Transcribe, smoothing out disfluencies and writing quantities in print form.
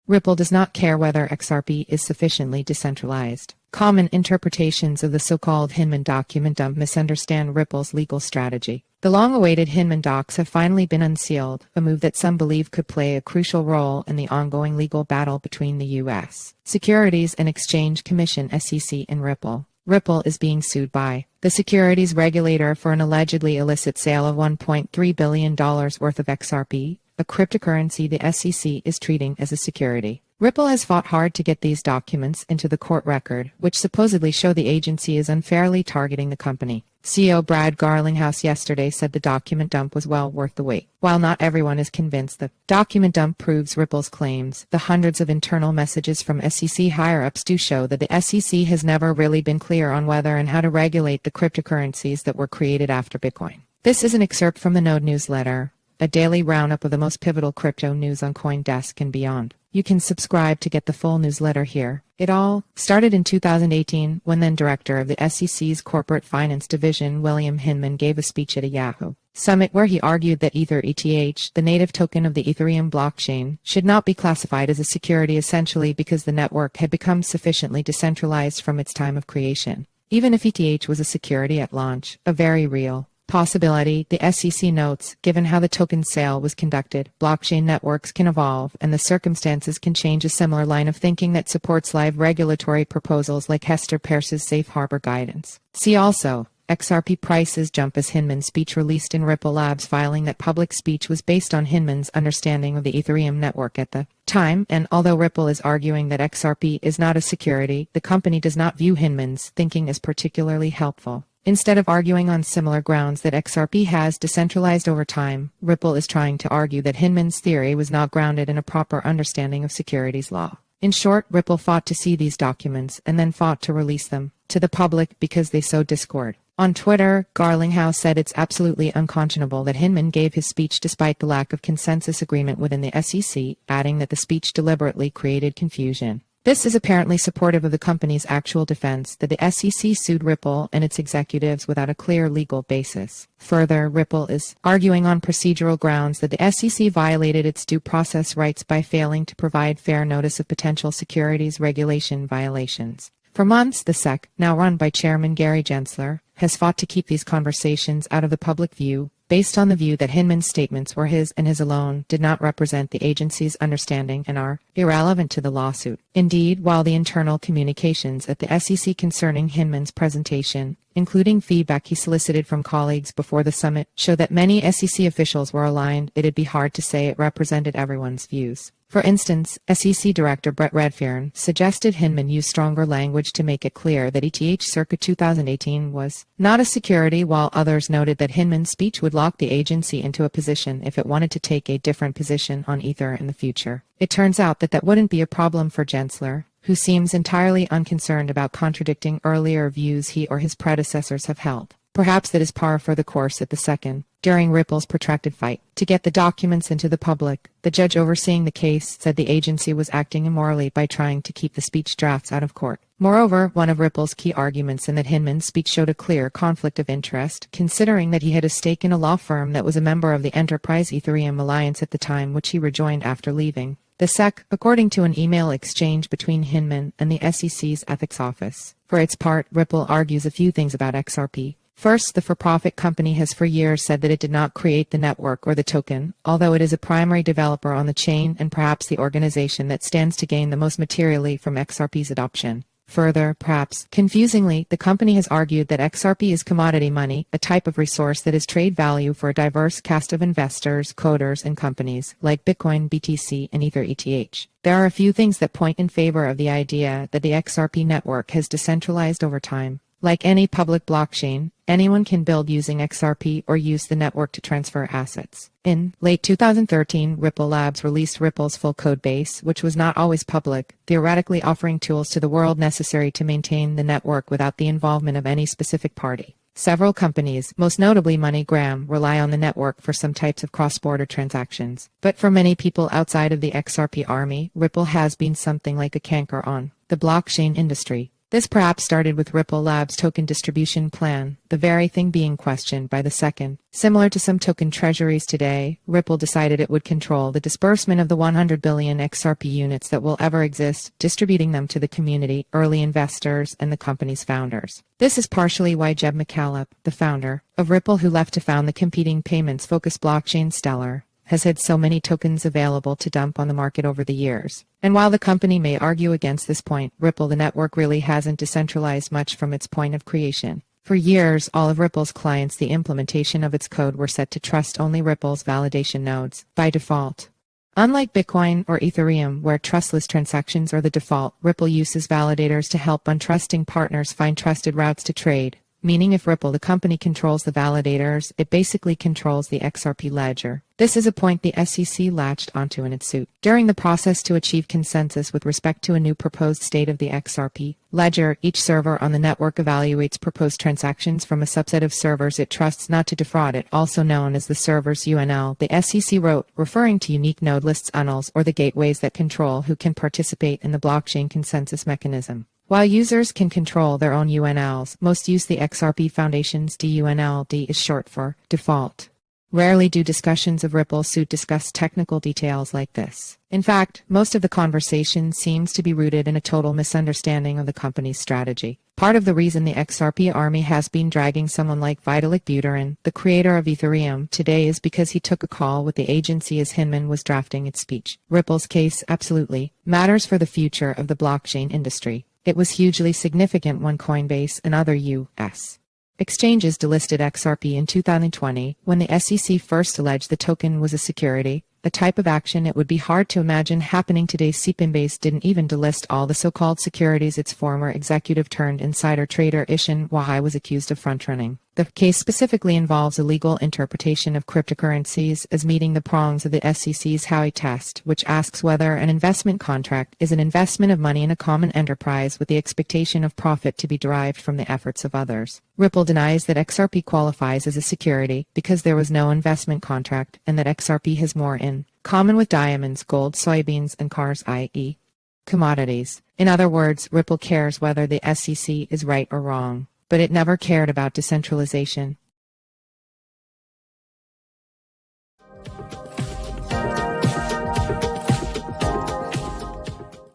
Ripple does not care whether XRP is sufficiently decentralized. Common interpretations of the so-called Hinman document dump misunderstand Ripple's legal strategy. The long-awaited Hinman docs have finally been unsealed, a move that some believe could play a crucial role in the ongoing legal battle between the U.S. Securities and Exchange Commission (SEC) and Ripple. Ripple is being sued by the securities regulator for an allegedly illicit sale of $1.3 billion worth of XRP, a cryptocurrency the SEC is treating as a security. Ripple has fought hard to get these documents into the court record, which supposedly show the agency is unfairly targeting the company. CEO Brad Garlinghouse yesterday said the document dump was well worth the wait. While not everyone is convinced, the document dump proves Ripple's claims. The hundreds of internal messages from SEC higher-ups do show that the SEC has never really been clear on whether and how to regulate the cryptocurrencies that were created after Bitcoin. This is an excerpt from the Node newsletter, a daily roundup of the most pivotal crypto news on CoinDesk and beyond. You can subscribe to get the full newsletter here. It all started in 2018 when then director of the SEC's Corporate Finance Division, William Hinman, gave a speech at a Yahoo Summit where he argued that ETH, the native token of the Ethereum blockchain, should not be classified as a security essentially because the network had become sufficiently decentralized from its time of creation. Even if ETH was a security at launch, a very real possibility, the SEC notes, given how the token sale was conducted, blockchain networks can evolve and the circumstances can change. A similar line of thinking that supports live regulatory proposals like Hester Peirce's safe harbor guidance. See also, XRP prices jump as Hinman's speech released in Ripple Labs filing that public speech was based on Hinman's understanding of the Ethereum network at the time, and although Ripple is arguing that XRP is not a security, the company does not view Hinman's thinking as particularly helpful. Instead of arguing on similar grounds that XRP has decentralized over time, Ripple is trying to argue that Hinman's theory was not grounded in a proper understanding of securities law. In short, Ripple fought to see these documents and then fought to release them to the public because they sowed discord. On Twitter, Garlinghouse said it's absolutely unconscionable that Hinman gave his speech despite the lack of consensus agreement within the SEC, adding that the speech deliberately created confusion. This is apparently supportive of the company's actual defense that the SEC sued Ripple and its executives without a clear legal basis. Further, Ripple is arguing on procedural grounds that the SEC violated its due process rights by failing to provide fair notice of potential securities regulation violations. For months, the SEC, now run by Chairman Gary Gensler, has fought to keep these conversations out of the public view, based on the view that Hinman's statements were his and his alone, did not represent the agency's understanding and are irrelevant to the lawsuit. Indeed, while the internal communications at the SEC concerning Hinman's presentation, including feedback he solicited from colleagues before the summit, show that many SEC officials were aligned, it'd be hard to say it represented everyone's views. For instance, SEC Director Brett Redfern suggested Hinman use stronger language to make it clear that ETH circa 2018 was not a security, while others noted that Hinman's speech would lock the agency into a position if it wanted to take a different position on Ether in the future. It turns out that wouldn't be a problem for Gensler, who seems entirely unconcerned about contradicting earlier views he or his predecessors have held. Perhaps that is par for the course at the second. During Ripple's protracted fight to get the documents into the public, the judge overseeing the case said the agency was acting immorally by trying to keep the speech drafts out of court. Moreover, one of Ripple's key arguments in that Hinman's speech showed a clear conflict of interest, considering that he had a stake in a law firm that was a member of the Enterprise Ethereum Alliance at the time, which he rejoined after leaving the SEC, according to an email exchange between Hinman and the SEC's ethics office. For its part, Ripple argues a few things about XRP. First, the for-profit company has for years said that it did not create the network or the token, although it is a primary developer on the chain and perhaps the organization that stands to gain the most materially from XRP's adoption. Further, perhaps confusingly, the company has argued that XRP is commodity money, a type of resource that is trade value for a diverse cast of investors, coders, and companies, like Bitcoin, BTC, and Ether ETH. There are a few things that point in favor of the idea that the XRP network has decentralized over time. Like any public blockchain, anyone can build using XRP or use the network to transfer assets. In late 2013, Ripple Labs released Ripple's full code base, which was not always public, theoretically offering tools to the world necessary to maintain the network without the involvement of any specific party. Several companies, most notably MoneyGram, rely on the network for some types of cross-border transactions. But for many people outside of the XRP army, Ripple has been something like a canker on the blockchain industry. This perhaps started with Ripple Labs' token distribution plan, the very thing being questioned by the second. Similar to some token treasuries today, Ripple decided it would control the disbursement of the 100 billion XRP units that will ever exist, distributing them to the community, early investors, and the company's founders. This is partially why Jeb McCaleb, the founder of Ripple who left to found the competing payments-focused blockchain Stellar, has had so many tokens available to dump on the market over the years. And while the company may argue against this point, Ripple the network really hasn't decentralized much from its point of creation. For years, all of Ripple's clients, the implementation of its code were set to trust only Ripple's validation nodes, by default. Unlike Bitcoin or Ethereum, where trustless transactions are the default, Ripple uses validators to help untrusting partners find trusted routes to trade. Meaning if Ripple, the company, controls the validators, it basically controls the XRP ledger. This is a point the SEC latched onto in its suit. During the process to achieve consensus with respect to a new proposed state of the XRP ledger, each server on the network evaluates proposed transactions from a subset of servers it trusts not to defraud it, also known as the server's UNL, the SEC wrote, referring to unique node lists UNLs or the gateways that control who can participate in the blockchain consensus mechanism. While users can control their own UNLs, most use the XRP Foundation's DUNL. D is short for default. Rarely do discussions of Ripple's suit discuss technical details like this. In fact, most of the conversation seems to be rooted in a total misunderstanding of the company's strategy. Part of the reason the XRP army has been dragging someone like Vitalik Buterin, the creator of Ethereum, today is because he took a call with the agency as Hinman was drafting its speech. Ripple's case absolutely matters for the future of the blockchain industry. It was hugely significant when Coinbase and other U.S. exchanges delisted XRP in 2020, when the SEC first alleged the token was a security, a type of action it would be hard to imagine happening today. Coinbase didn't even delist all the so-called securities its former executive-turned-insider trader Ishan Wahai was accused of front-running. The case specifically involves a legal interpretation of cryptocurrencies as meeting the prongs of the SEC's Howey test, which asks whether an investment contract is an investment of money in a common enterprise with the expectation of profit to be derived from the efforts of others. Ripple denies that XRP qualifies as a security because there was no investment contract and that XRP has more in common with diamonds, gold, soybeans, and cars, i.e., commodities. In other words, Ripple cares whether the SEC is right or wrong. But it never cared about decentralization.